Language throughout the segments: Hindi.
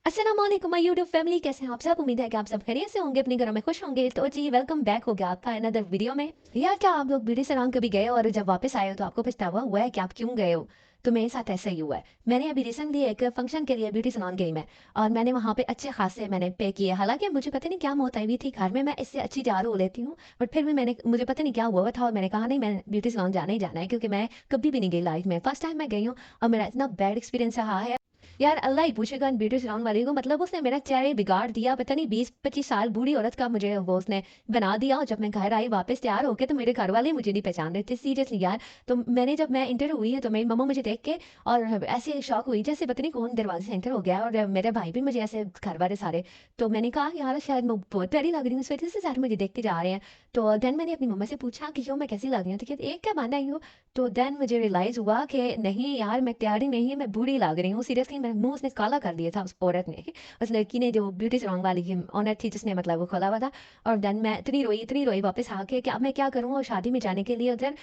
अस्सलाम वालेकुम माय यूट्यूब फैमिली, कैसे हैं आप सब। उम्मीद है कि आप सब खैरियत से होंगे, अपने घरों में खुश होंगे। तो जी वेलकम बैक हो गया आपका अनदर वीडियो में। यार क्या आप लोग ब्यूटी सैलून कभी गए और जब वापस आए हो तो आपको पछतावा हुआ है कि आप क्यों गए हो। तो मेरे साथ ऐसा ही हुआ है। मैंने अभी रिसेंटली एक फंक्शन के लिए ब्यूटी सैलून गई मैं, और मैंने वहाँ पे अच्छे खासे मैंने पे किए। हालांकि मुझे पता नहीं क्या मौत आई हुई थी, घर में मैं इससे अच्छी तैयार हो लेती हूँ, बट फिर भी मुझे पता नहीं क्या हुआ था और मैंने कहा नहीं, मैं ब्यूटी सैलून जाना ही जाना है, क्योंकि मैं कभी भी नहीं गई लाइफ में, फर्स्ट टाइम मैं गई हूँ। और मेरा इतना बैड एक्सपीरियंस रहा है यार, अल्लाह ही पूछेगा इन ब्यूटी सैलून वाले को। मतलब उसने मेरा चेहरे बिगाड़ दिया, पता नहीं 20-25 साल बूढ़ी औरत का मुझे वो उसने बना दिया। और जब मैं घर आई वापस तैयार होके तो मेरे घर वाले मुझे नहीं पहचान रहे थे, सीरियसली यार। तो जब मैं इंटर हुई है तो मेरी मम्मा मुझे देख के और ऐसे शौक हुई जैसे पता नहीं कौन दरवाजे से एंटर हो गया। और मेरे भाई भी मुझे ऐसे घर वाले सारे। तो मैंने कहा यार शायद मैं बहुत प्यारी लग रही हूँ, इस वजह से सारे मुझे देखते जा रहे हैं। तो देन मैंने अपनी मम्मा से पूछा कि क्यों, मैं कैसी लग रही हूँ। तो कहते एक क्या बांधा आई हूँ। तो देन मुझे रियलाइज हुआ कि नहीं यार, मैं तैयारी नहीं, मैं बूढ़ी लग रही हूँ। सीरियसली मेरा मुंह उसने काला कर दिया था, उस औरत ने, उस लड़की ने, जो ब्यूटी सैलून वाली की ऑनर थी, जिसने मतलब वो खोला हुआ था। और देन मैं इतनी रोई वापस आके कि अब मैं क्या करूँ। और शादी में जाने के लिए उधर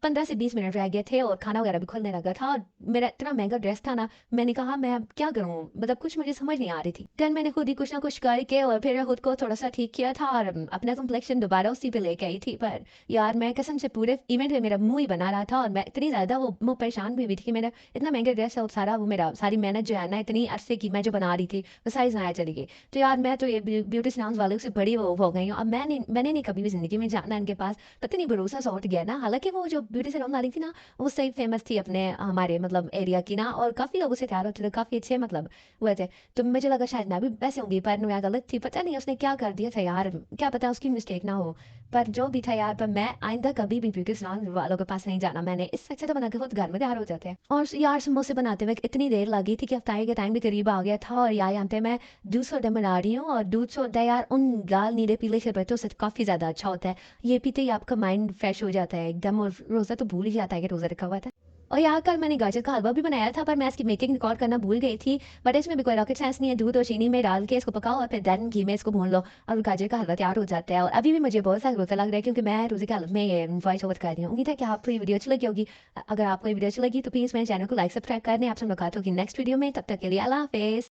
15 से 20 मिनट रह गए थे और खाना वगैरह भी खुलने लगा था, और मेरा इतना महंगा ड्रेस था ना। मैंने कहा मैं अब क्या करूँ, मतलब कुछ मुझे समझ नहीं आ रही थी। देन मैंने खुद ही कुछ ना कुछ करके और फिर खुद को थोड़ा सा ठीक किया था और अपना कम्प्लेक्शन दोबारा उसी पे लेके आई थी। पर यार मैं कसम से पूरे इवेंट में मेरा मुंह ही बना रहा था, और मैं इतनी ज्यादा वो परेशान भी हुई थी कि मेरा इतना महंगा ड्रेस है और सारा वो मेरा सारी मेहनत जो है ना, इतनी अरसे की मैं जो बना रही थी, वो सारी ज़ाया चली गई। तो यार मैं तो ये ब्यूटी सैलून वालों से बड़ी वो हो गई हूँ। अब मैंने नहीं कभी भी जिंदगी में जाना इनके पास। पता नहीं भरोसा सा उठ गया ना। हालांकि वो जो ब्यूटी सैलून वाली थी ना, वो सही फेमस थी अपने हमारे मतलब एरिया की ना, और काफी लोगों से तैयार होते थे, काफी अच्छे मतलब हुए थे। तो मुझे लगा शायद मैं भी वैसे होंगी, पर मैं गलत थी। पता नहीं उसने क्या कर दिया था यार, क्या पता उसकी मिस्टेक ना हो। पर जो भी था यार, पर मैं आइंदा कभी भी ब्यूटी सैलून वालों के पास नहीं जाना। मैंने इससे अच्छा तो बना के खुद घर में तैयार हो जाते हैं। और यार समोसे बनाते हुए इतनी देर लगी थी कि अफ्तारी का टाइम भी करीब आ गया था। और यार यहाँ पे मैं दूध सोडा बना रही हूँ, और दूध सोडा यार उन लाल नीले पीले शरबतों से काफी ज्यादा अच्छा होता है। ये पीते ही आपका माइंड फ्रेश हो जाता है एकदम, और रोजा तो भूल ही जाता है कि रोजा रखा हुआ था। और यहाँ कल मैंने गाजर का हलवा भी बनाया था, पर मैं इसकी मेकिंग रिकॉर्ड करना भूल गई थी। बट इसमें भी कोई रॉकेट साइंस नहीं है, दूध और चीनी में डाल के इसको पकाओ और फिर देन घी में इसको भून लो, और गाजर का हलवा तैयार हो जाता है। और अभी भी मुझे बहुत सारा रोजा लग रहा है, क्योंकि मैं रोजे के हालत में ये वॉइस ओवर कर रही हूँ। उम्मीद है कि आपको ये वीडियो अच्छी लगी होगी। अगर आपको ये वीडियो अच्छी लगी तो प्लीज मेरे चैनल को लाइक सब्सक्राइब कर दें। आपसे मुलाकात होगी नेक्स्ट वीडियो में, तब तक के लिए अल्लाह हाफिज।